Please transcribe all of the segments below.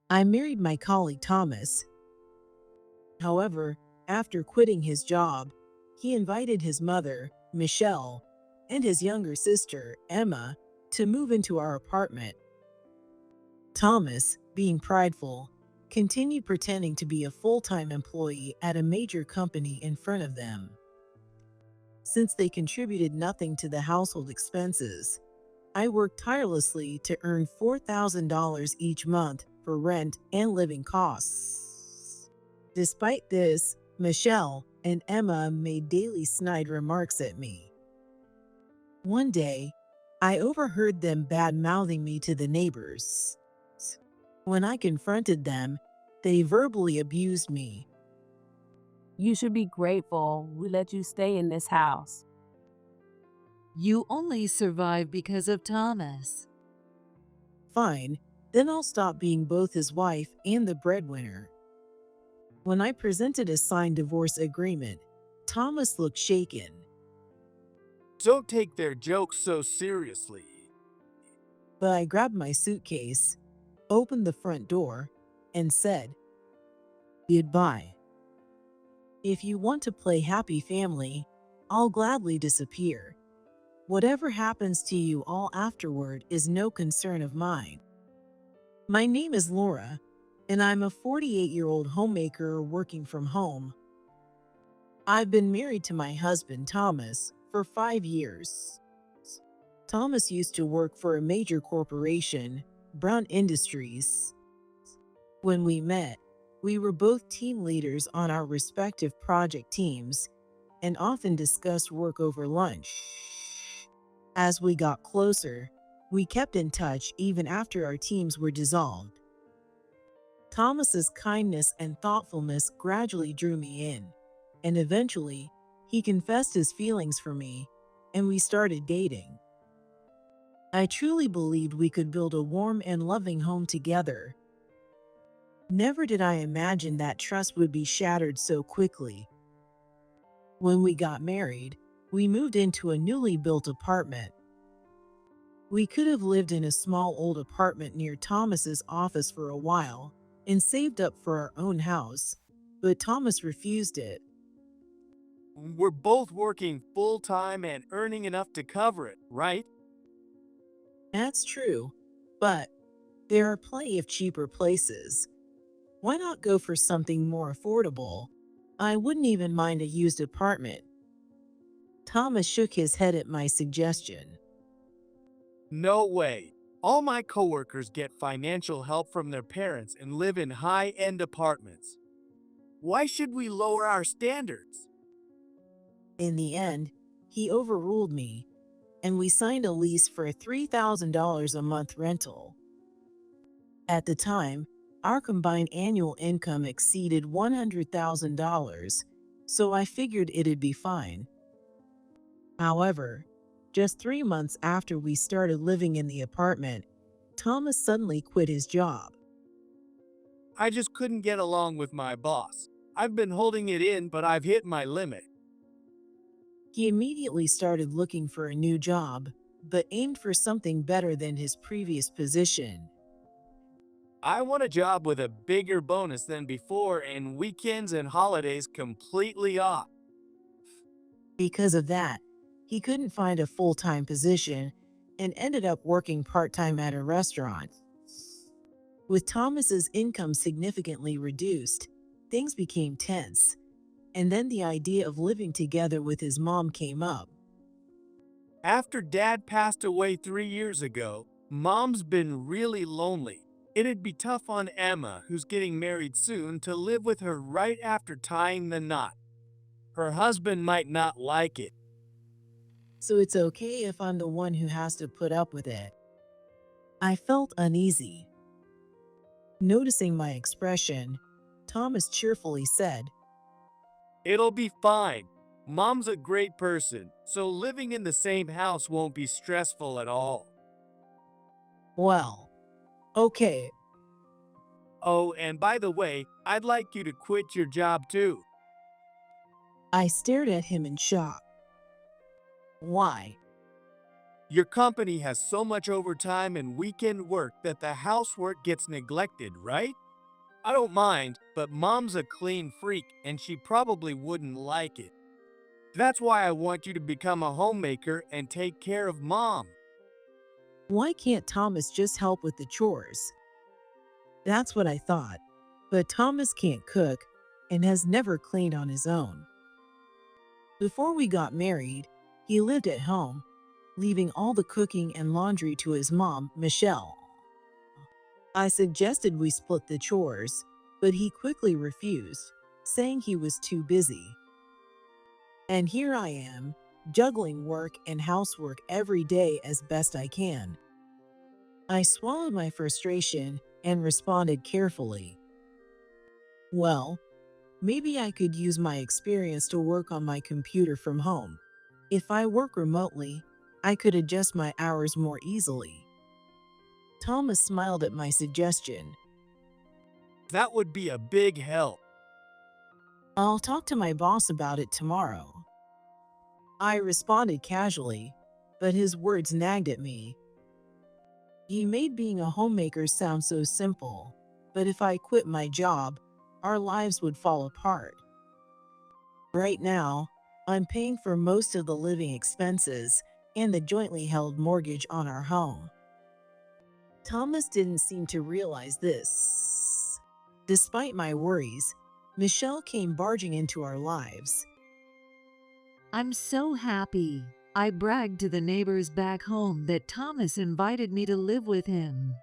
I married my colleague Thomas. However, after quitting his job, he invited his mother, Michelle, and his younger sister, Emma, to move into our apartment. Thomas, being prideful, continued pretending to be a full-time employee at a major company in front of them. Since they contributed nothing to the household expenses, I worked tirelessly to earn $4,000 each month for rent and living costs. Despite this, Michelle and Emma made daily snide remarks at me. One day, I overheard them bad-mouthing me to the neighbors. When I confronted them, they verbally abused me. You should be grateful we let you stay in this house. You only survive because of Thomas. Fine, then I'll stop being both his wife and the breadwinner. When I presented a signed divorce agreement, Thomas looked shaken. Don't take their jokes so seriously. But I grabbed my suitcase, opened the front door, and said, "Goodbye. If you want to play happy family, I'll gladly disappear. Whatever happens to you all afterward is no concern of mine." My name is Laura, and I'm a 48-year-old homemaker working from home. I've been married to my husband, Thomas, for 5 years. Thomas used to work for a major corporation, Brown Industries. When we met, we were both team leaders on our respective project teams and often discussed work over lunch. As we got closer, we kept in touch even after our teams were dissolved. Thomas's kindness and thoughtfulness gradually drew me in, and eventually, he confessed his feelings for me, and we started dating. I truly believed we could build a warm and loving home together. Never did I imagine that trust would be shattered so quickly. When we got married, we moved into a newly built apartment. We could have lived in a small old apartment near Thomas's office for a while and saved up for our own house, but Thomas refused it. We're both working full-time and earning enough to cover it, right? That's true, but there are plenty of cheaper places. Why not go for something more affordable? I wouldn't even mind a used apartment. Thomas shook his head at my suggestion. No way. All my coworkers get financial help from their parents and live in high-end apartments. Why should we lower our standards? In the end, he overruled me, and we signed a lease for a $3,000 a month rental. At the time, our combined annual income exceeded $100,000, so I figured it'd be fine. However, just 3 months after we started living in the apartment, Thomas suddenly quit his job. I just couldn't get along with my boss. I've been holding it in, but I've hit my limit. He immediately started looking for a new job, but aimed for something better than his previous position. I want a job with a bigger bonus than before and weekends and holidays completely off. Because of that, he couldn't find a full-time position and ended up working part-time at a restaurant. With Thomas's income significantly reduced, things became tense, and then the idea of living together with his mom came up. After Dad passed away 3 years ago, Mom's been really lonely. It'd be tough on Emma, who's getting married soon, to live with her right after tying the knot. Her husband might not like it. So it's okay if I'm the one who has to put up with it. I felt uneasy. Noticing my expression, Thomas cheerfully said, It'll be fine. Mom's a great person, so living in the same house won't be stressful at all. "Well, okay." Oh, and by the way, I'd like you to quit your job too. I stared at him in shock. "Why?" Your company has so much overtime and weekend work that the housework gets neglected, right? I don't mind, but Mom's a clean freak and she probably wouldn't like it. That's why I want you to become a homemaker and take care of Mom. Why can't Thomas just help with the chores? That's what I thought. But Thomas can't cook and has never cleaned on his own. Before we got married, he lived at home, leaving all the cooking and laundry to his mom, Michelle. I suggested we split the chores, but he quickly refused, saying he was too busy. And here I am, juggling work and housework every day as best I can. I swallowed my frustration and responded carefully. Well, maybe I could use my experience to work on my computer from home. If I work remotely, I could adjust my hours more easily. Thomas smiled at my suggestion. That would be a big help. I'll talk to my boss about it tomorrow. I responded casually, but his words nagged at me. He made being a homemaker sound so simple, but if I quit my job, our lives would fall apart. Right now, I'm paying for most of the living expenses and the jointly held mortgage on our home. Thomas didn't seem to realize this. Despite my worries, Michelle came barging into our lives. I'm so happy. I bragged to the neighbors back home that Thomas invited me to live with him.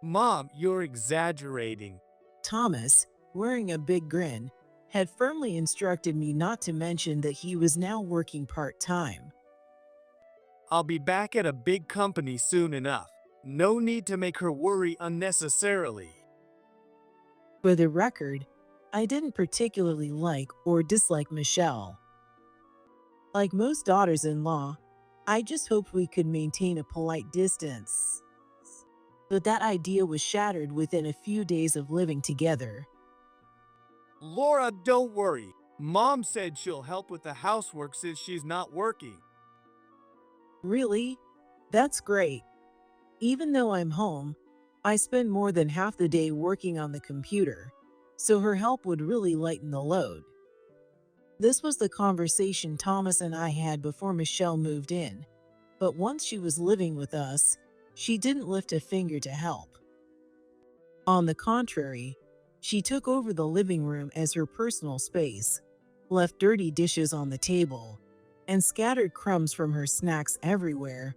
Mom, you're exaggerating. Thomas, wearing a big grin, had firmly instructed me not to mention that he was now working part-time. I'll be back at a big company soon enough. No need to make her worry unnecessarily. For the record, I didn't particularly like or dislike Michelle. Like most daughters-in-law, I just hoped we could maintain a polite distance. But that idea was shattered within a few days of living together. Laura, don't worry. Mom said she'll help with the housework since she's not working. Really? That's great. Even though I'm home, I spend more than half the day working on the computer, so her help would really lighten the load. This was the conversation Thomas and I had before Michelle moved in, but once she was living with us, she didn't lift a finger to help. On the contrary, she took over the living room as her personal space, left dirty dishes on the table, and scattered crumbs from her snacks everywhere.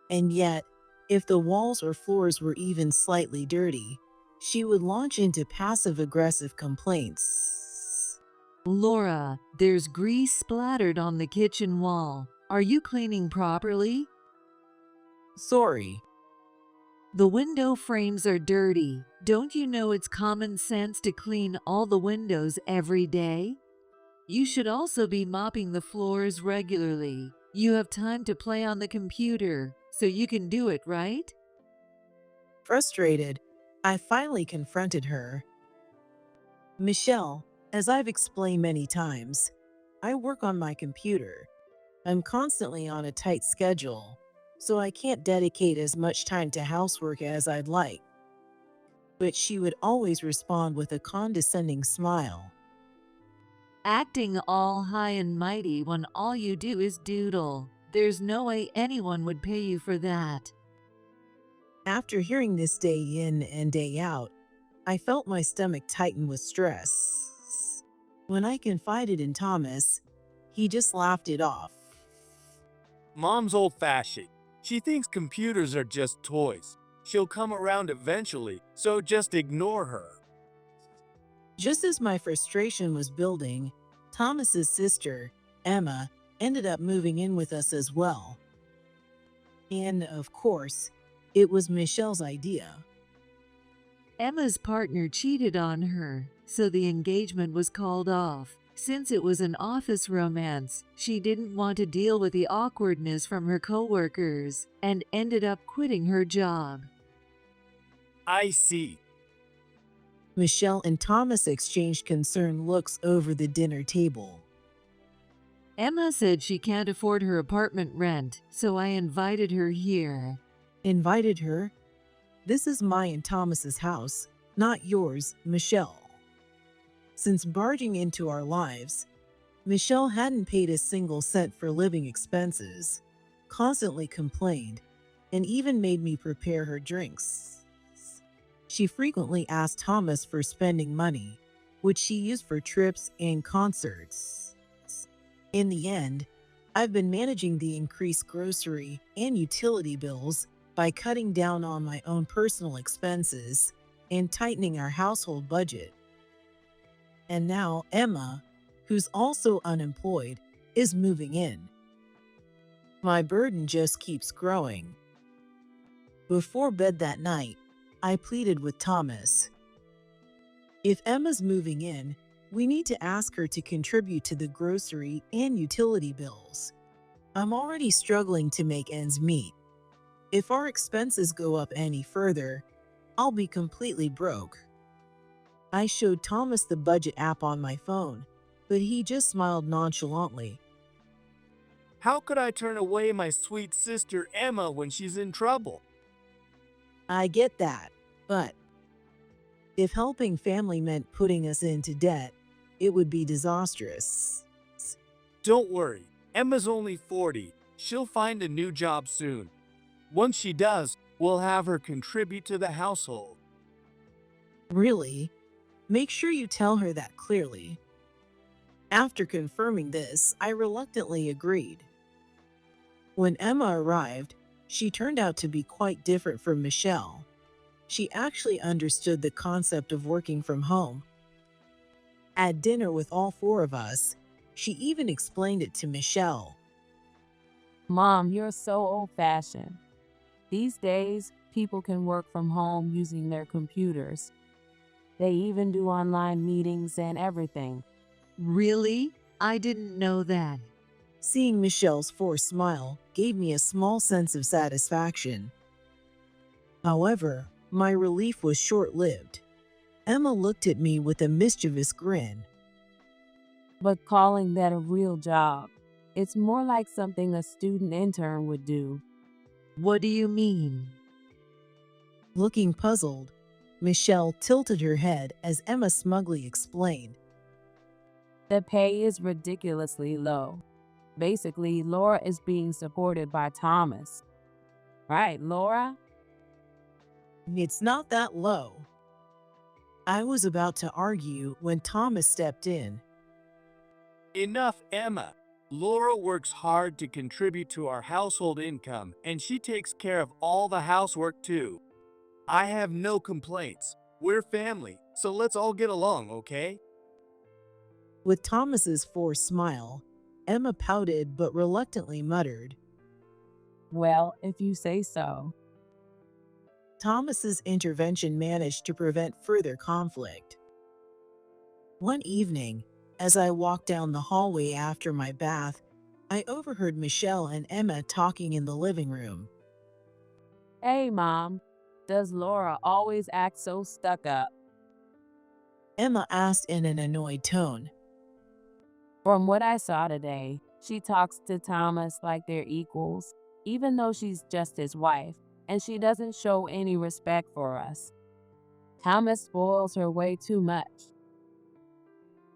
And yet, if the walls or floors were even slightly dirty, she would launch into passive-aggressive complaints. Laura, there's grease splattered on the kitchen wall. Are you cleaning properly? Sorry. The window frames are dirty. Don't you know it's common sense to clean all the windows every day? You should also be mopping the floors regularly. You have time to play on the computer, so you can do it, right? Frustrated, I finally confronted her. Michelle, as I've explained many times, I work on my computer. I'm constantly on a tight schedule, so I can't dedicate as much time to housework as I'd like. But she would always respond with a condescending smile. Acting all high and mighty when all you do is doodle. There's no way anyone would pay you for that. After hearing this day in and day out, I felt my stomach tighten with stress. When I confided in Thomas, he just laughed it off. Mom's old-fashioned. She thinks computers are just toys. She'll come around eventually, so just ignore her. Just as my frustration was building, Thomas's sister, Emma, ended up moving in with us as well. And, of course, it was Michelle's idea. Emma's partner cheated on her, so the engagement was called off. Since it was an office romance, she didn't want to deal with the awkwardness from her coworkers and ended up quitting her job. I see. Michelle and Thomas exchanged concerned looks over the dinner table. Emma said she can't afford her apartment rent, so I invited her here. Invited her? This is my and Thomas's house, not yours, Michelle. Since barging into our lives, Michelle hadn't paid a single cent for living expenses, constantly complained, and even made me prepare her drinks. She frequently asked Thomas for spending money, which she used for trips and concerts. In the end, I've been managing the increased grocery and utility bills by cutting down on my own personal expenses and tightening our household budget. And now Emma, who's also unemployed, is moving in. My burden just keeps growing. Before bed that night, I pleaded with Thomas. If Emma's moving in, we need to ask her to contribute to the grocery and utility bills. I'm already struggling to make ends meet. If our expenses go up any further, I'll be completely broke. I showed Thomas the budget app on my phone, but he just smiled nonchalantly. How could I turn away my sweet sister Emma when she's in trouble? I get that, but if helping family meant putting us into debt, it would be disastrous. Don't worry, Emma's only 40. She'll find a new job soon. Once she does, we'll have her contribute to the household. Really? Make sure you tell her that clearly. After confirming this, I reluctantly agreed. When Emma arrived, she turned out to be quite different from Michelle. She actually understood the concept of working from home. At dinner with all four of us, she even explained it to Michelle. Mom, you're so old-fashioned. These days, people can work from home using their computers. They even do online meetings and everything. Really? I didn't know that. Seeing Michelle's forced smile gave me a small sense of satisfaction. However, my relief was short-lived. Emma looked at me with a mischievous grin. But calling that a real job, it's more like something a student intern would do. What do you mean? Looking puzzled, Michelle tilted her head as Emma smugly explained. The pay is ridiculously low. Basically, Laura is being supported by Thomas. Right, Laura? It's not that low. I was about to argue when Thomas stepped in. Enough, Emma. Laura works hard to contribute to our household income, and she takes care of all the housework too. I have no complaints. We're family, so let's all get along, okay? With Thomas's forced smile, Emma pouted but reluctantly muttered. Well, if you say so. Thomas's intervention managed to prevent further conflict. One evening, as I walked down the hallway after my bath, I overheard Michelle and Emma talking in the living room. Hey, Mom, does Laura always act so stuck up? Emma asked in an annoyed tone. From what I saw today, she talks to Thomas like they're equals, even though she's just his wife, and she doesn't show any respect for us. Thomas spoils her way too much.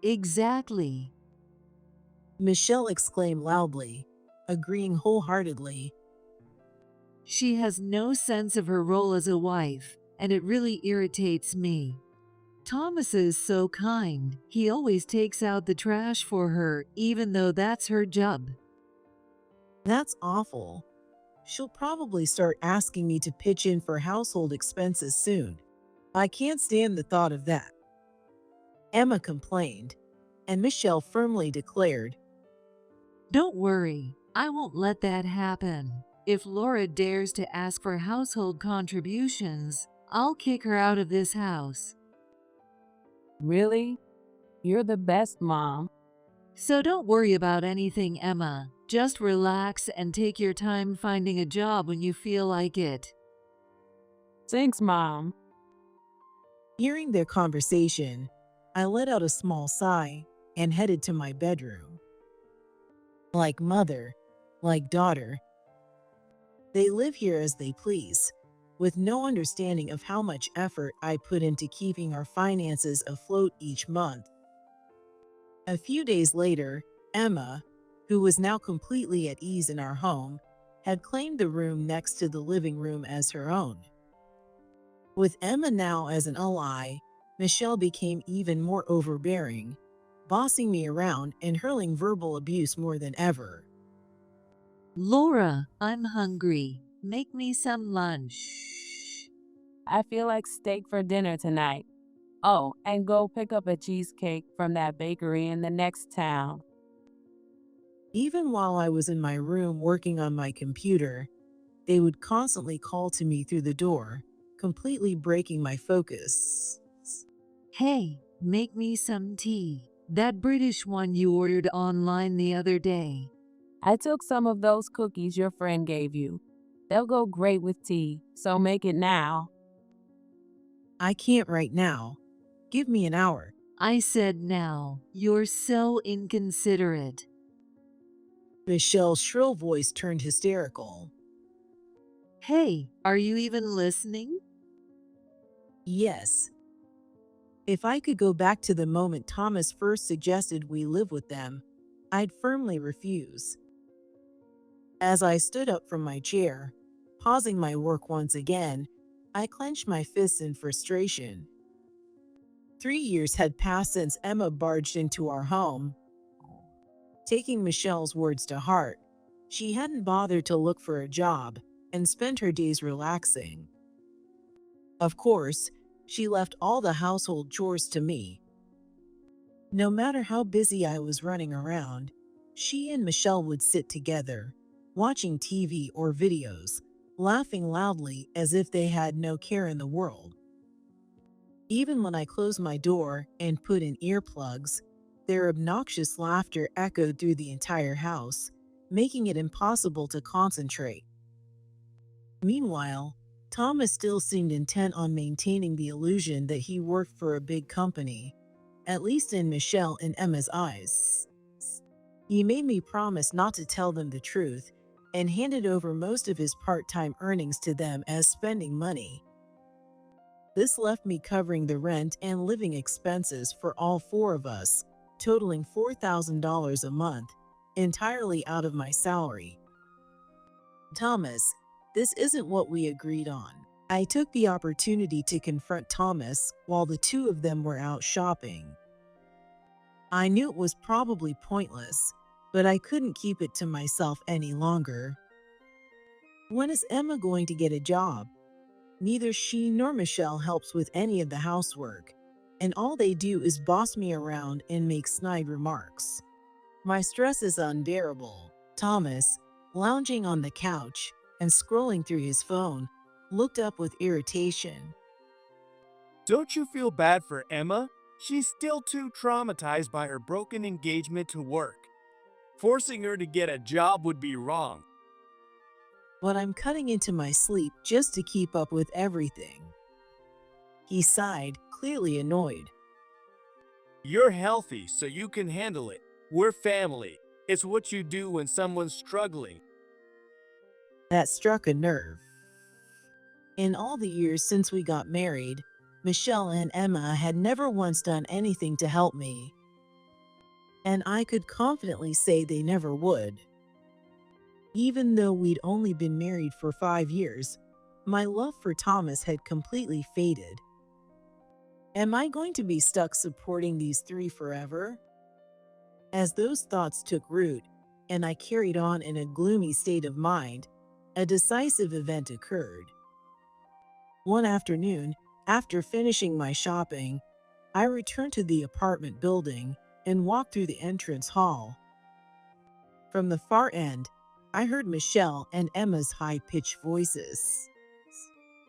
Exactly. Michelle exclaimed loudly, agreeing wholeheartedly. She has no sense of her role as a wife, and it really irritates me. Thomas is so kind. He always takes out the trash for her, even though that's her job. That's awful. She'll probably start asking me to pitch in for household expenses soon. I can't stand the thought of that. Emma complained, and Michelle firmly declared, Don't worry, I won't let that happen. If Laura dares to ask for household contributions, I'll kick her out of this house. Really? You're the best, Mom. So don't worry about anything, Emma. Just relax and take your time finding a job when you feel like it. Thanks, Mom. Hearing their conversation, I let out a small sigh and headed to my bedroom. like mother, like daughter. They live here as they please, with no understanding of how much effort I put into keeping our finances afloat each month. A few days later, Emma, who was now completely at ease in our home, had claimed the room next to the living room as her own. With Emma now as an ally, Michelle became even more overbearing, bossing me around and hurling verbal abuse more than ever. Laura, I'm hungry. Make me some lunch. I feel like steak for dinner tonight. Oh, and go pick up a cheesecake from that bakery in the next town. Even while I was in my room working on my computer, they would constantly call to me through the door, completely breaking my focus. Hey, make me some tea. That British one you ordered online the other day. I took some of those cookies your friend gave you. They'll go great with tea, so make it now. I can't right now. Give me an hour. I said now. You're so inconsiderate. Michelle's shrill voice turned hysterical. Hey, are you even listening? Yes. If I could go back to the moment Thomas first suggested we live with them, I'd firmly refuse. As I stood up from my chair, pausing my work once again, I clenched my fists in frustration. 3 years had passed since Emma barged into our home. Taking Michelle's words to heart, she hadn't bothered to look for a job and spent her days relaxing. Of course, she left all the household chores to me. No matter how busy I was running around, she and Michelle would sit together, watching TV or videos, laughing loudly as if they had no care in the world. Even when I closed my door and put in earplugs, their obnoxious laughter echoed through the entire house, making it impossible to concentrate. Meanwhile, Thomas still seemed intent on maintaining the illusion that he worked for a big company, at least in Michelle and Emma's eyes. He made me promise not to tell them the truth and handed over most of his part-time earnings to them as spending money. This left me covering the rent and living expenses for all four of us, totaling $4,000 a month, entirely out of my salary. Thomas, this isn't what we agreed on. I took the opportunity to confront Thomas while the two of them were out shopping. I knew it was probably pointless, but I couldn't keep it to myself any longer. When is Emma going to get a job? Neither she nor Michelle helps with any of the housework, and all they do is boss me around and make snide remarks. My stress is unbearable. Thomas, lounging on the couch and scrolling through his phone, looked up with irritation. Don't you feel bad for Emma? She's still too traumatized by her broken engagement to work. Forcing her to get a job would be wrong. But I'm cutting into my sleep just to keep up with everything. He sighed, clearly annoyed. You're healthy, so you can handle it. We're family. It's what you do when someone's struggling. That struck a nerve. In all the years since we got married, Michelle and Emma had never once done anything to help me. And I could confidently say they never would. Even though we'd only been married for 5 years, my love for Thomas had completely faded. Am I going to be stuck supporting these three forever? As those thoughts took root, and I carried on in a gloomy state of mind, a decisive event occurred. One afternoon, after finishing my shopping, I returned to the apartment building and walked through the entrance hall. From the far end, I heard Michelle and Emma's high-pitched voices.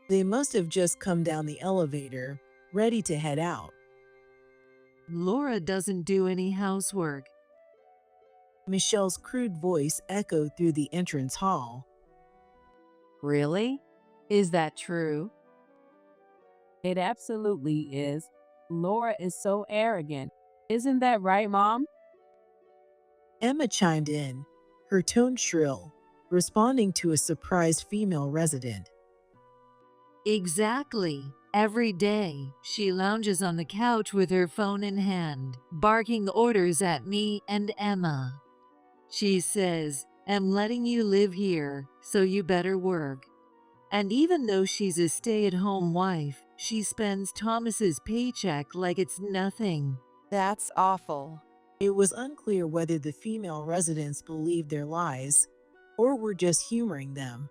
They must have just come down the elevator, ready to head out. Laura doesn't do any housework. Michelle's crude voice echoed through the entrance hall. Really? Is that true? It absolutely is. Laura is so arrogant. Isn't that right, Mom? Emma chimed in, her tone shrill, responding to a surprised female resident. Exactly. Every day, she lounges on the couch with her phone in hand, barking orders at me and Emma. She says, "I'm letting you live here, so you better work." And even though she's a stay-at-home wife, she spends Thomas's paycheck like it's nothing. That's awful. It was unclear whether the female residents believed their lies or were just humoring them,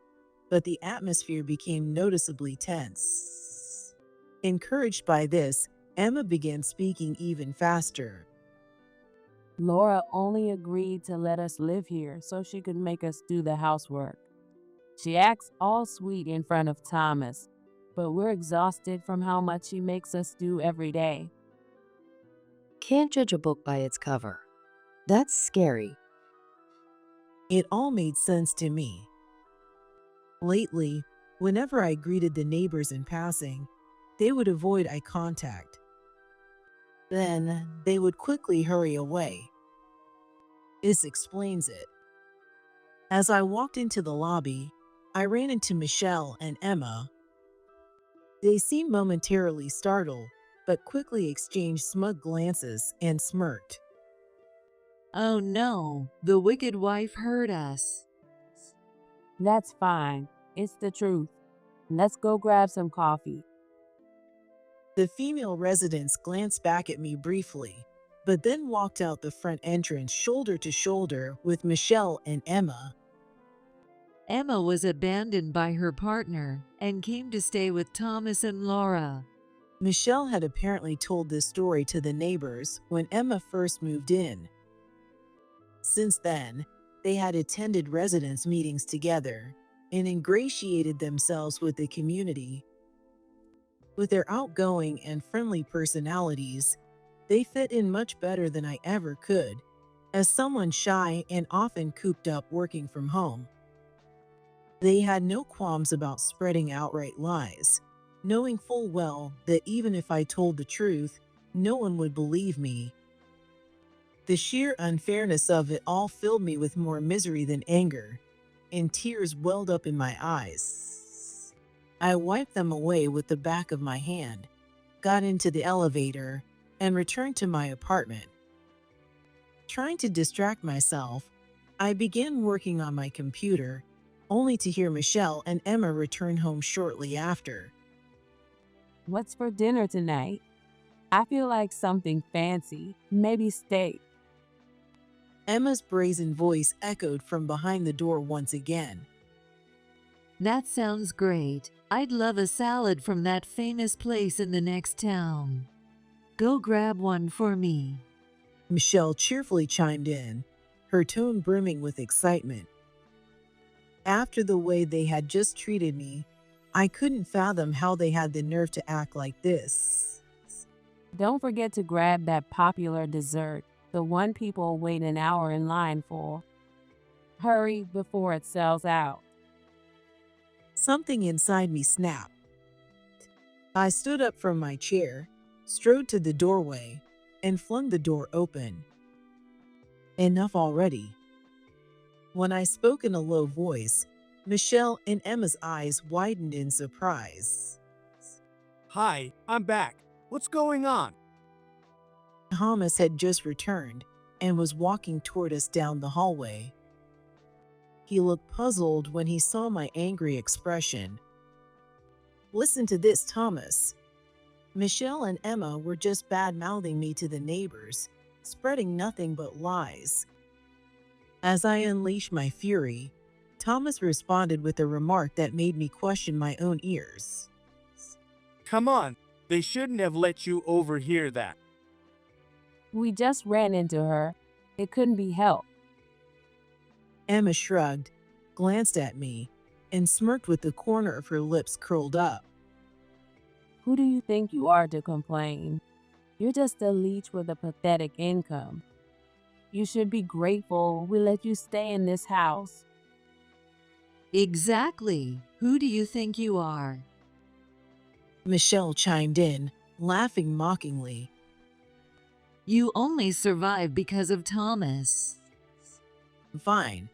but the atmosphere became noticeably tense. Encouraged by this, Emma began speaking even faster. Laura only agreed to let us live here so she could make us do the housework. She acts all sweet in front of Thomas, but we're exhausted from how much she makes us do every day. Can't judge a book by its cover. That's scary. It all made sense to me. Lately, whenever I greeted the neighbors in passing, they would avoid eye contact. Then they would quickly hurry away. This explains it. As I walked into the lobby, I ran into Michelle and Emma. They seemed momentarily startled, but quickly exchanged smug glances and smirked. Oh no, the wicked wife heard us. That's fine. It's the truth. Let's go grab some coffee. The female residents glanced back at me briefly, but then walked out the front entrance shoulder to shoulder with Michelle and Emma. Emma was abandoned by her partner and came to stay with Thomas and Laura. Michelle had apparently told this story to the neighbors when Emma first moved in. Since then, they had attended residence meetings together and ingratiated themselves with the community. With their outgoing and friendly personalities, they fit in much better than I ever could, as someone shy and often cooped up working from home. They had no qualms about spreading outright lies, knowing full well that even if I told the truth, no one would believe me. The sheer unfairness of it all filled me with more misery than anger, and tears welled up in my eyes. I wiped them away with the back of my hand, got into the elevator, and returned to my apartment. Trying to distract myself, I began working on my computer, only to hear Michelle and Emma return home shortly after. What's for dinner tonight? I feel like something fancy, maybe steak. Emma's brazen voice echoed from behind the door once again. That sounds great. I'd love a salad from that famous place in the next town. Go grab one for me. Michelle cheerfully chimed in, her tone brimming with excitement. After the way they had just treated me, I couldn't fathom how they had the nerve to act like this. Don't forget to grab that popular dessert, the one people wait an hour in line for. Hurry before it sells out. Something inside me snapped. I stood up from my chair, strode to the doorway, and flung the door open. Enough already. When I spoke in a low voice, Michelle and Emma's eyes widened in surprise. Hi, I'm back. What's going on? Thomas had just returned and was walking toward us down the hallway. He looked puzzled when he saw my angry expression. Listen to this, Thomas. Michelle and Emma were just bad-mouthing me to the neighbors, spreading nothing but lies. As I unleashed my fury, Thomas responded with a remark that made me question my own ears. Come on, they shouldn't have let you overhear that. We just ran into her. It couldn't be helped. Emma shrugged, glanced at me, and smirked with the corner of her lips curled up. Who do you think you are to complain? You're just a leech with a pathetic income. You should be grateful we let you stay in this house. Exactly. Who do you think you are? Michelle chimed in, laughing mockingly. You only survived because of Thomas. Fine,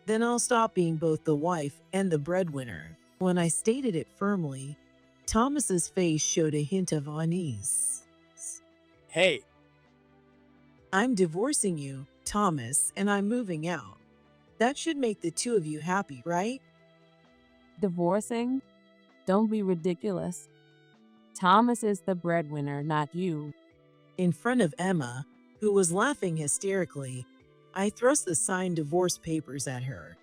Then I'll stop being both the wife and the breadwinner. When I stated it firmly, Thomas's face showed a hint of unease. Hey, I'm divorcing you, Thomas, and I'm moving out. That should make the two of you happy, right? Divorcing? Don't be ridiculous. Thomas is the breadwinner, not you. In front of Emma, who was laughing hysterically, I thrust the signed divorce papers at her.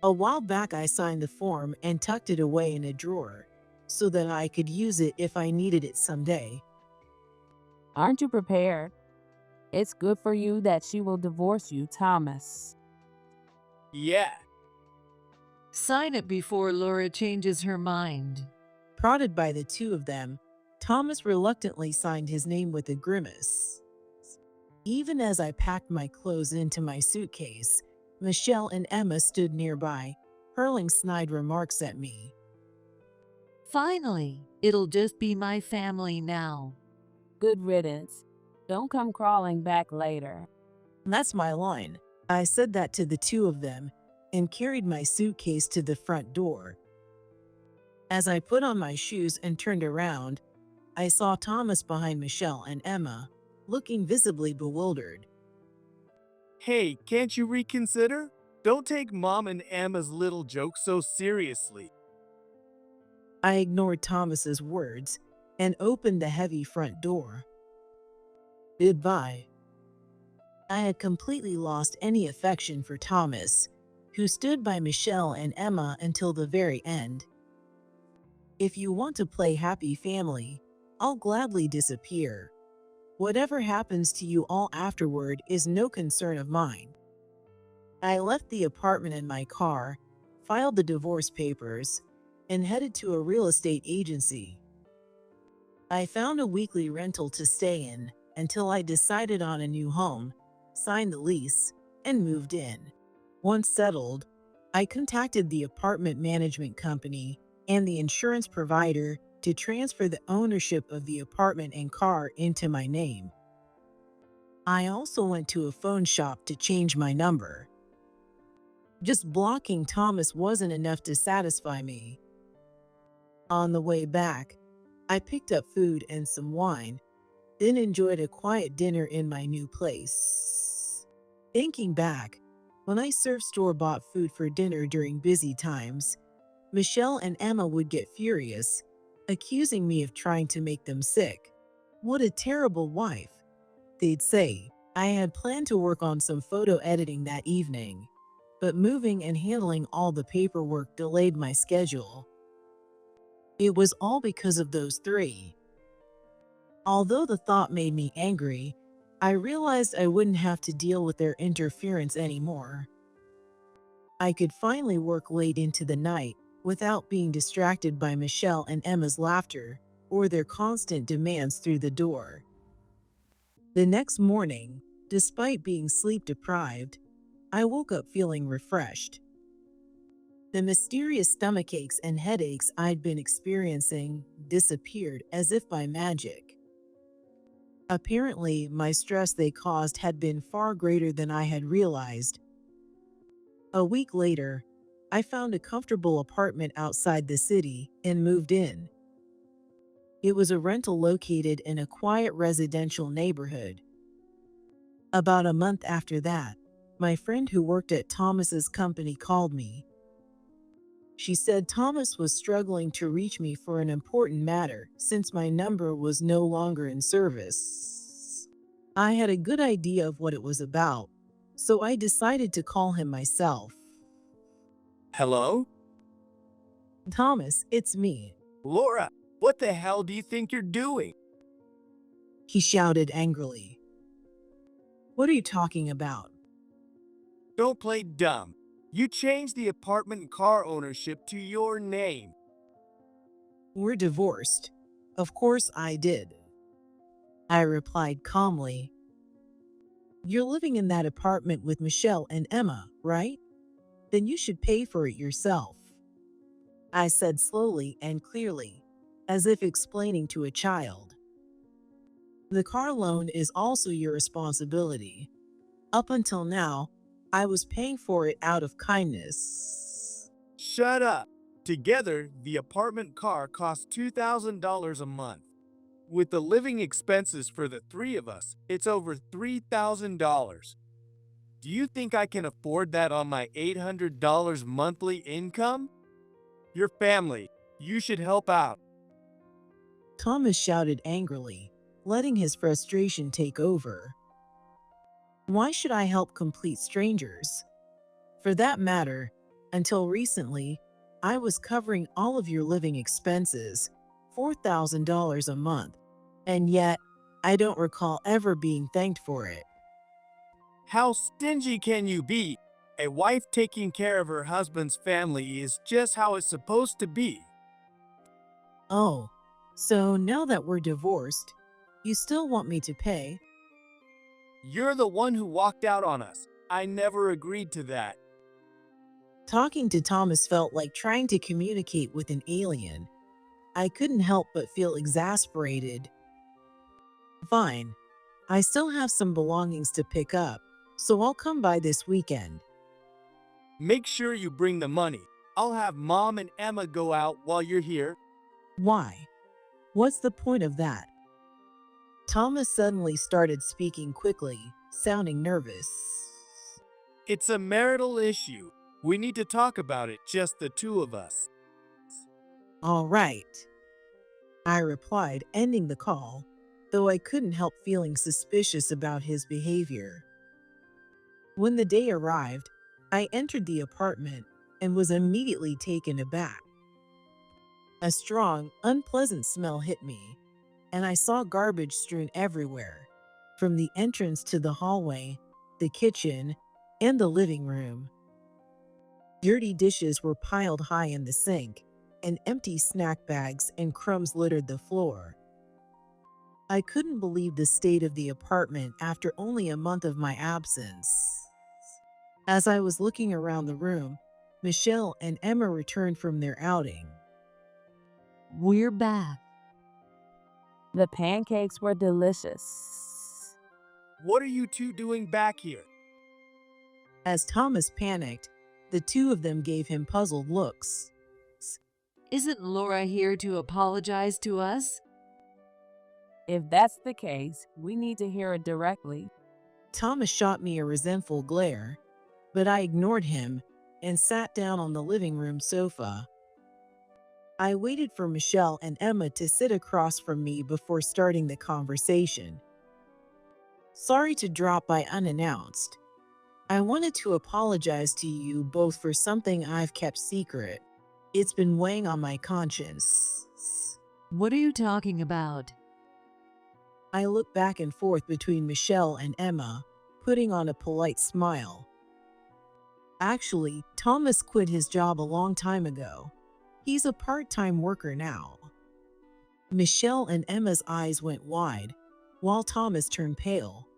A while back, I signed the form and tucked it away in a drawer so that I could use it if I needed it someday. Aren't you prepared? It's good for you that she will divorce you, Thomas. yeah. Sign it before Laura changes her mind. Prodded by the two of them, Thomas reluctantly signed his name with a grimace. Even as I packed my clothes into my suitcase, Michelle and Emma stood nearby, hurling snide remarks at me. Finally, it'll just be my family now. Good riddance. Don't come crawling back later. That's my line. I said that to the two of them and carried my suitcase to the front door. As I put on my shoes and turned around, I saw Thomas behind Michelle and Emma, looking visibly bewildered. Hey, can't you reconsider? Don't take Mom and Emma's little joke so seriously. I ignored Thomas's words and opened the heavy front door. Goodbye. I had completely lost any affection for Thomas, who stood by Michelle and Emma until the very end. If you want to play happy family, I'll gladly disappear. Whatever happens to you all afterward is no concern of mine. I left the apartment in my car, filed the divorce papers, and headed to a real estate agency. I found a weekly rental to stay in until I decided on a new home, signed the lease, and moved in. Once settled, I contacted the apartment management company and the insurance provider to transfer the ownership of the apartment and car into my name. I also went to a phone shop to change my number. Just blocking Thomas wasn't enough to satisfy me. On the way back, I picked up food and some wine, then enjoyed a quiet dinner in my new place. Thinking back, when I served store-bought food for dinner during busy times, Michelle and Emma would get furious, accusing me of trying to make them sick. What a terrible wife, they'd say. I had planned to work on some photo editing that evening, but moving and handling all the paperwork delayed my schedule. It was all because of those three. Although the thought made me angry, I realized I wouldn't have to deal with their interference anymore. I could finally work late into the night without being distracted by Michelle and Emma's laughter or their constant demands through the door. The next morning, despite being sleep deprived, I woke up feeling refreshed. The mysterious stomach aches and headaches I'd been experiencing disappeared as if by magic. Apparently, my stress they caused had been far greater than I had realized. A week later, I found a comfortable apartment outside the city and moved in. It was a rental located in a quiet residential neighborhood. About a month after that, my friend who worked at Thomas's company called me. She said Thomas was struggling to reach me for an important matter since my number was no longer in service. I had a good idea of what it was about, so I decided to call him myself. Hello? Thomas, it's me, Laura, what the hell do you think you're doing? he shouted angrily. What are you talking about? Don't play dumb. You changed the apartment and car ownership to your name. We're divorced. Of course I did, I replied calmly. You're living in that apartment with Michelle and Emma, right? Then you should pay for it yourself, I said slowly and clearly, as if explaining to a child. The car loan is also your responsibility. Up until now, I was paying for it out of kindness. Shut up. Together, the apartment car costs $2,000 a month. With the living expenses for the three of us, it's over $3,000. Do you think I can afford that on my $800 monthly income? Your family, you should help out. Thomas shouted angrily, letting his frustration take over. Why should I help complete strangers? For that matter, until recently, I was covering all of your living expenses, $4,000 a month, and yet I don't recall ever being thanked for it. How stingy can you be? A wife taking care of her husband's family is just how it's supposed to be. Oh, so now that we're divorced, you still want me to pay? You're the one who walked out on us. I never agreed to that. Talking to Thomas felt like trying to communicate with an alien. I couldn't help but feel exasperated. Fine, I still have some belongings to pick up, so I'll come by this weekend. Make sure you bring the money. I'll have Mom and Emma go out while you're here. Why? What's the point of that? Thomas suddenly started speaking quickly, sounding nervous. It's a marital issue. We need to talk about it, just the two of us. All right, I replied, ending the call, though I couldn't help feeling suspicious about his behavior. When the day arrived, I entered the apartment and was immediately taken aback. A strong, unpleasant smell hit me, and I saw garbage strewn everywhere, from the entrance to the hallway, the kitchen, and the living room. Dirty dishes were piled high in the sink, and empty snack bags and crumbs littered the floor. I couldn't believe the state of the apartment after only a month of my absence. As I was looking around the room, Michelle and Emma returned from their outing. We're back. The pancakes were delicious. What are you two doing back here? As Thomas panicked, the two of them gave him puzzled looks. Isn't Laura here to apologize to us? If that's the case, we need to hear it directly. Thomas shot me a resentful glare, but I ignored him and sat down on the living room sofa. I waited for Michelle and Emma to sit across from me before starting the conversation. Sorry to drop by unannounced. I wanted to apologize to you both for something I've kept secret. It's been weighing on my conscience. What are you talking about? I looked back and forth between Michelle and Emma, putting on a polite smile. Actually, Thomas quit his job a long time ago. He's a part-time worker now. Michelle and Emma's eyes went wide, while Thomas turned pale.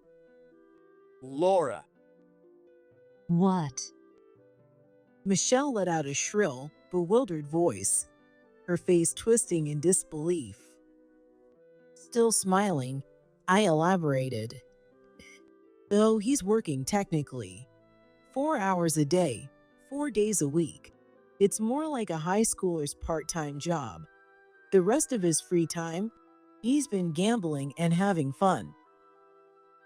Laura. What? Michelle let out a shrill, bewildered voice, her face twisting in disbelief. Still smiling, I elaborated. Though he's working technically, 4 hours a day, 4 days a week. It's more like a high schooler's part-time job. The rest of his free time, he's been gambling and having fun.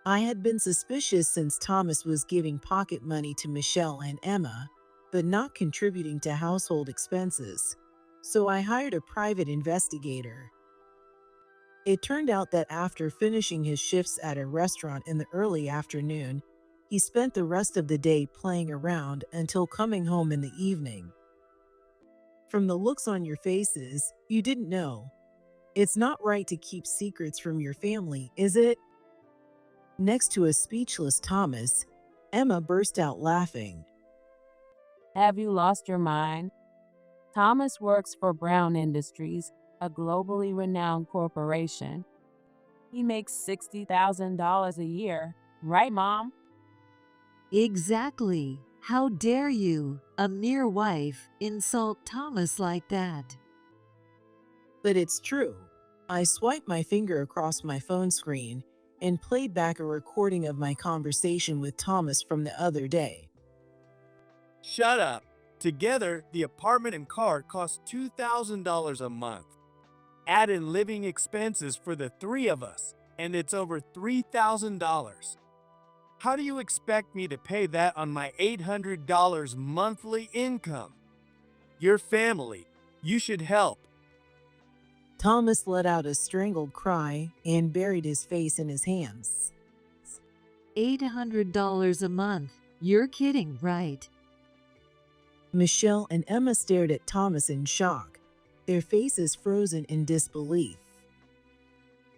I had been suspicious since Thomas was giving pocket money to Michelle and Emma, but not contributing to household expenses, so I hired a private investigator. It turned out that after finishing his shifts at a restaurant in the early afternoon, he spent the rest of the day playing around until coming home in the evening. From the looks on your faces, you didn't know. It's not right to keep secrets from your family, is it? Next to a speechless Thomas, Emma burst out laughing. Have you lost your mind? Thomas works for Brown Industries, a globally renowned corporation. He makes $60,000 a year, right, Mom? Exactly. How dare you, a mere wife, insult Thomas like that? But it's true. I swiped my finger across my phone screen and played back a recording of my conversation with Thomas from the other day. Shut up. Together, the apartment and car cost $2,000 a month. Add in living expenses for the three of us, and it's over $3,000. How do you expect me to pay that on my $800 monthly income? Your family. You should help. Thomas let out a strangled cry and buried his face in his hands. $800 a month. You're kidding, right? Michelle and Emma stared at Thomas in shock, their faces frozen in disbelief.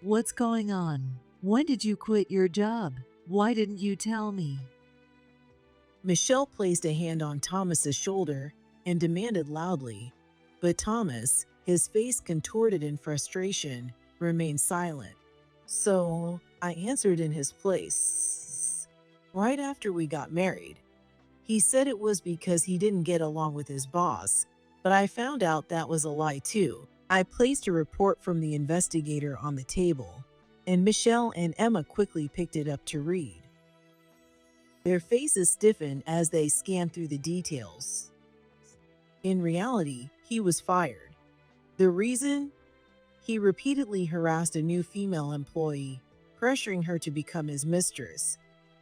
What's going on? When did you quit your job? Why didn't you tell me? Michelle placed a hand on Thomas's shoulder and demanded loudly, but Thomas, his face contorted in frustration, remained silent. So I answered in his place. Right after we got married, he said it was because he didn't get along with his boss, but I found out that was a lie too. I placed a report from the investigator on the table, and Michelle and Emma quickly picked it up to read. Their faces stiffened as they scanned through the details. In reality, he was fired. The reason? He repeatedly harassed a new female employee, pressuring her to become his mistress,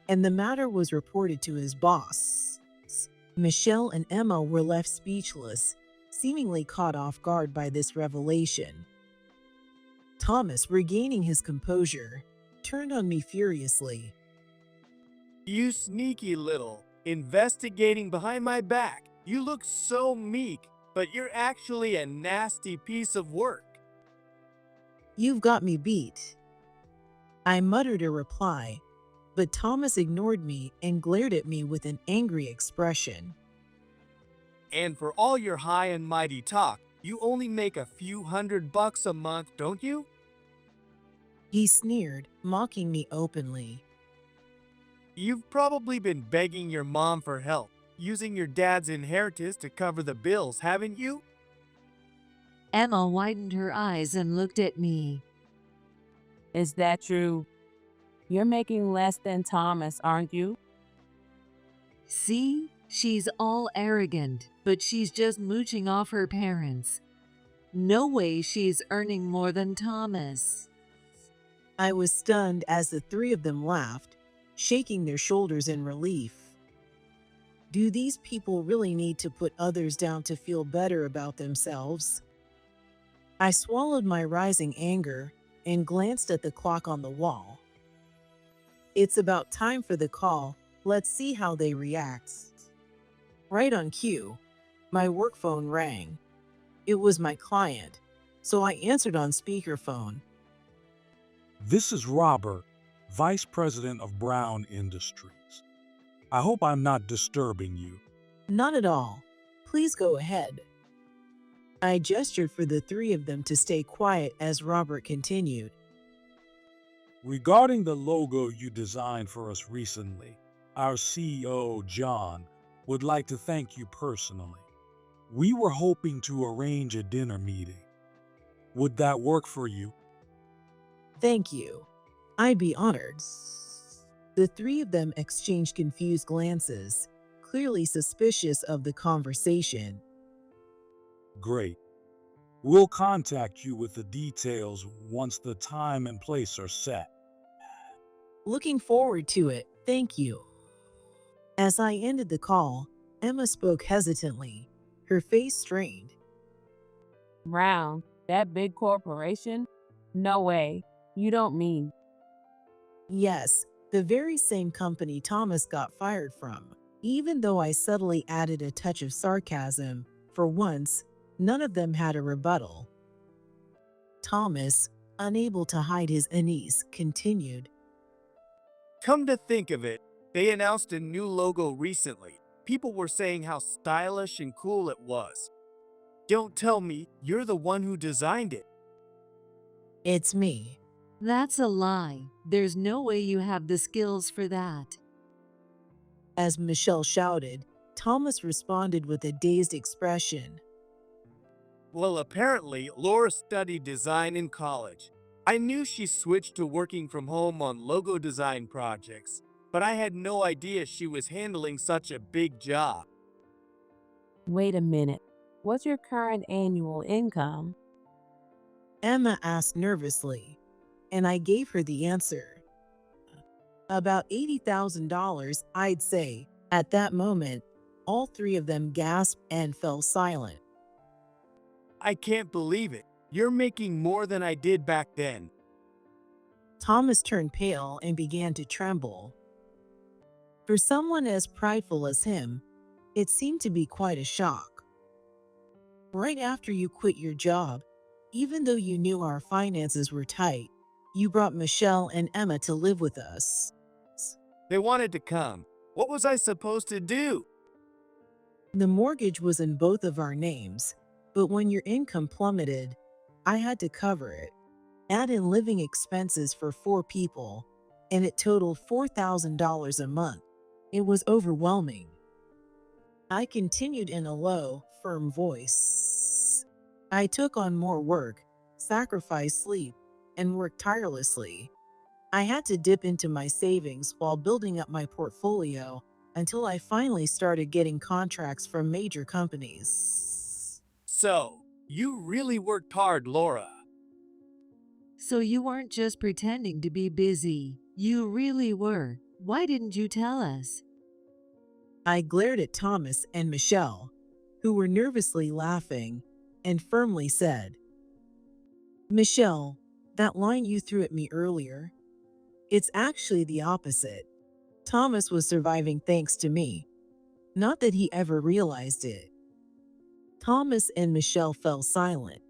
and the matter was reported to his boss. Michelle and Emma were left speechless, seemingly caught off guard by this revelation. Thomas, regaining his composure, turned on me furiously. You sneaky little, investigating behind my back. You look so meek, but you're actually a nasty piece of work. You've got me beat. I muttered a reply, but Thomas ignored me and glared at me with an angry expression. And for all your high and mighty talk, you only make a few $100 a month, don't you? He sneered, mocking me openly. You've probably been begging your mom for help, using your dad's inheritance to cover the bills, haven't you? Emma widened her eyes and looked at me. Is that true? You're making less than Thomas, aren't you? See? She's all arrogant, but she's just mooching off her parents. No way she's earning more than Thomas. I was stunned as the three of them laughed, shaking their shoulders in relief. Do these people really need to put others down to feel better about themselves? I swallowed my rising anger and glanced at the clock on the wall. It's about time for the call. Let's see how they react. Right on cue, my work phone rang. It was my client, so I answered on speakerphone. This is Robert, Vice President of Brown Industries. I hope I'm not disturbing you. Not at all. Please go ahead. I gestured for the three of them to stay quiet as Robert continued. Regarding the logo you designed for us recently, our CEO, John, would like to thank you personally. We were hoping to arrange a dinner meeting. Would that work for you? Thank you. I'd be honored. The three of them exchanged confused glances, clearly suspicious of the conversation. Great. We'll contact you with the details once the time and place are set. Looking forward to it. Thank you. As I ended the call, Emma spoke hesitantly, her face strained. Brown, that big corporation? No way. You don't mean. Yes, the very same company Thomas got fired from. Even though I subtly added a touch of sarcasm, for once, none of them had a rebuttal. Thomas, unable to hide his unease, continued. Come to think of it, they announced a new logo recently. People were saying how stylish and cool it was. Don't tell me you're the one who designed it. It's me. That's a lie. There's no way you have the skills for that. As Michelle shouted, Thomas responded with a dazed expression. Well, apparently, Laura studied design in college. I knew she switched to working from home on logo design projects, but I had no idea she was handling such a big job. Wait a minute. What's your current annual income? Emma asked nervously, and I gave her the answer. About $80,000, I'd say. At that moment, all three of them gasped and fell silent. I can't believe it. You're making more than I did back then. Thomas turned pale and began to tremble. For someone as prideful as him, it seemed to be quite a shock. Right after you quit your job, even though you knew our finances were tight, you brought Michelle and Emma to live with us. They wanted to come. What was I supposed to do? The mortgage was in both of our names, but when your income plummeted, I had to cover it. Add in living expenses for 4 people, and it totaled $4,000 a month. It was overwhelming. I continued in a low, firm voice. I took on more work, sacrificed sleep, and worked tirelessly. I had to dip into my savings while building up my portfolio until I finally started getting contracts from major companies. So, you really worked hard, Laura. So you weren't just pretending to be busy. You really were. Why didn't you tell us? I glared at Thomas and Michelle, who were nervously laughing, and firmly said, Michelle, that line you threw at me earlier, it's actually the opposite. Thomas was surviving thanks to me. Not that he ever realized it. Thomas and Michelle fell silent,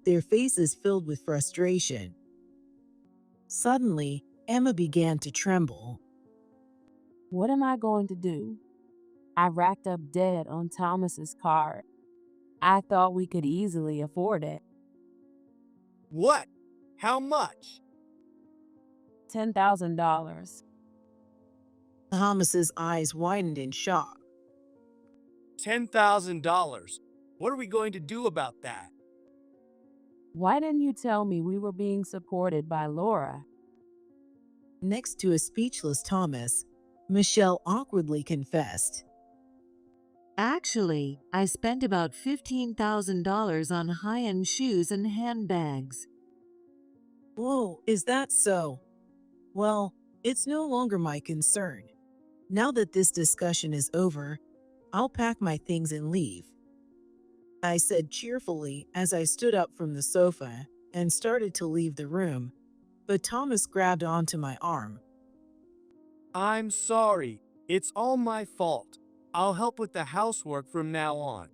their faces filled with frustration. Suddenly, Emma began to tremble. What am I going to do? I racked up debt on Thomas's card. I thought we could easily afford it. What? How much? $10,000. Thomas's eyes widened in shock. $10,000. What are we going to do about that? Why didn't you tell me we were being supported by Laura? Next to a speechless Thomas, Michelle awkwardly confessed. Actually, I spent about $15,000 on high-end shoes and handbags. Whoa, is that so? Well, it's no longer my concern. Now that this discussion is over, I'll pack my things and leave, I said cheerfully as I stood up from the sofa and started to leave the room, but Thomas grabbed onto my arm. I'm sorry. It's all my fault. I'll help with the housework from now on.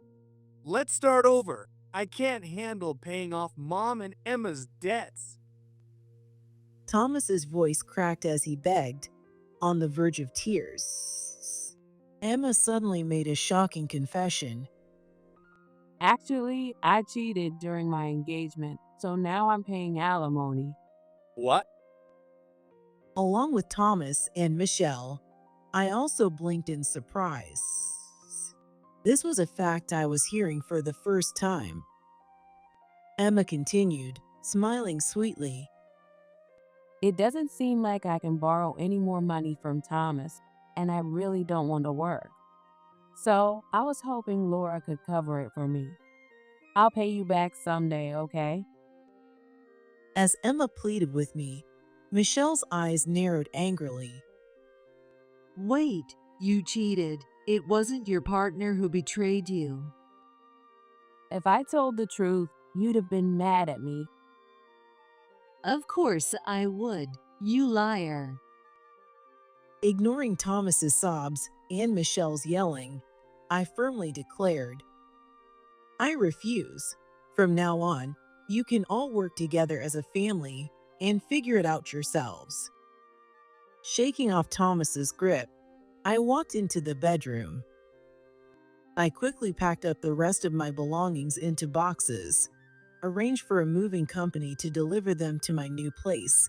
Let's start over. I can't handle paying off Mom and Emma's debts. Thomas's voice cracked as he begged, on the verge of tears. Emma suddenly made a shocking confession. Actually, I cheated during my engagement, so now I'm paying alimony. What? Along with Thomas and Michelle, I also blinked in surprise. This was a fact I was hearing for the first time. Emma continued, smiling sweetly. It doesn't seem like I can borrow any more money from Thomas, and I really don't want to work. So I was hoping Laura could cover it for me. I'll pay you back someday, okay? As Emma pleaded with me, Michelle's eyes narrowed angrily. Wait, you cheated. It wasn't your partner who betrayed you. If I told the truth, you'd have been mad at me. Of course I would. You liar. Ignoring Thomas's sobs and Michelle's yelling, I firmly declared, I refuse. From now on, you can all work together as a family and figure it out yourselves. Shaking off Thomas's grip, I walked into the bedroom. I quickly packed up the rest of my belongings into boxes, arranged for a moving company to deliver them to my new place,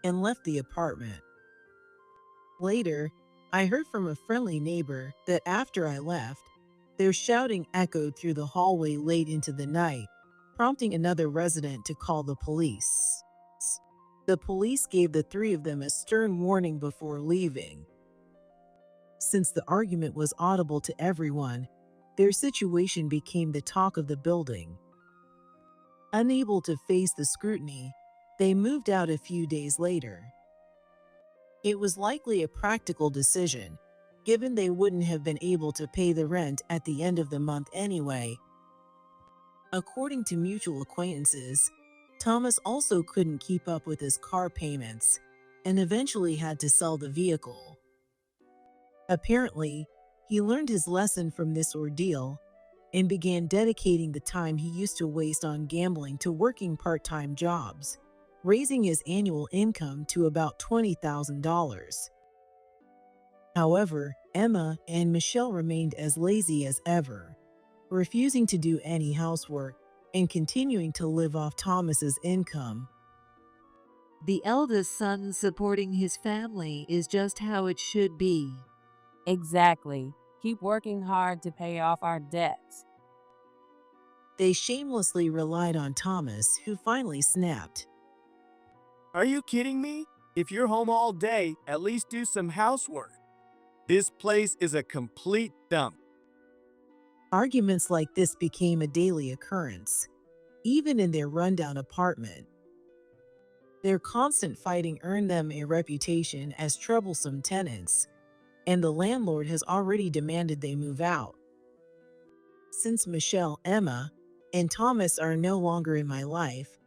and left the apartment. Later, I heard from a friendly neighbor that after I left, their shouting echoed through the hallway late into the night, prompting another resident to call the police. The police gave the three of them a stern warning before leaving. Since the argument was audible to everyone, Their situation became the talk of the building. Unable to face the scrutiny, they moved out a few days later. It was likely a practical decision, given they wouldn't have been able to pay the rent at the end of the month anyway. According to mutual acquaintances, Thomas also couldn't keep up with his car payments and eventually had to sell the vehicle. Apparently, he learned his lesson from this ordeal and began dedicating the time he used to waste on gambling to working part-time jobs, raising his annual income to about $20,000. However, Emma and Michelle remained as lazy as ever, refusing to do any housework and continuing to live off Thomas's income. The eldest son supporting his family is just how it should be. Exactly. Keep working hard to pay off our debts. They shamelessly relied on Thomas, who finally snapped. Are you kidding me? If you're home all day, at least do some housework. This place is a complete dump. Arguments like this became a daily occurrence, even in their rundown apartment. Their constant fighting earned them a reputation as troublesome tenants, and the landlord has already demanded they move out. Since Michelle, Emma, and Thomas are no longer in my life,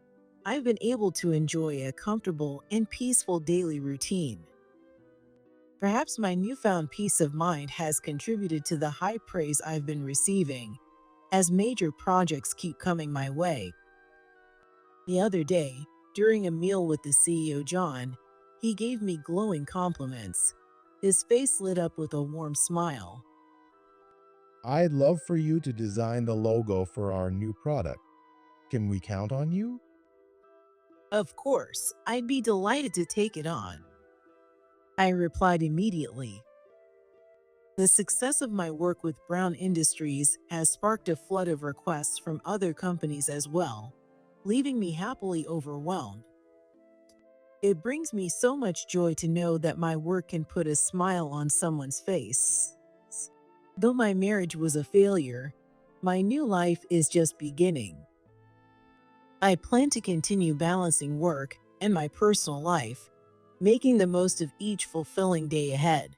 I've been able to enjoy a comfortable and peaceful daily routine. Perhaps my newfound peace of mind has contributed to the high praise I've been receiving, as major projects keep coming my way. The other day, during a meal with the CEO John, he gave me glowing compliments. His face lit up with a warm smile. I'd love for you to design the logo for our new product. Can we count on you? Of course, I'd be delighted to take it on, I replied immediately. The success of my work with Brown Industries has sparked a flood of requests from other companies as well, leaving me happily overwhelmed. It brings me so much joy to know that my work can put a smile on someone's face. Though my marriage was a failure, my new life is just beginning. I plan to continue balancing work and my personal life, making the most of each fulfilling day ahead.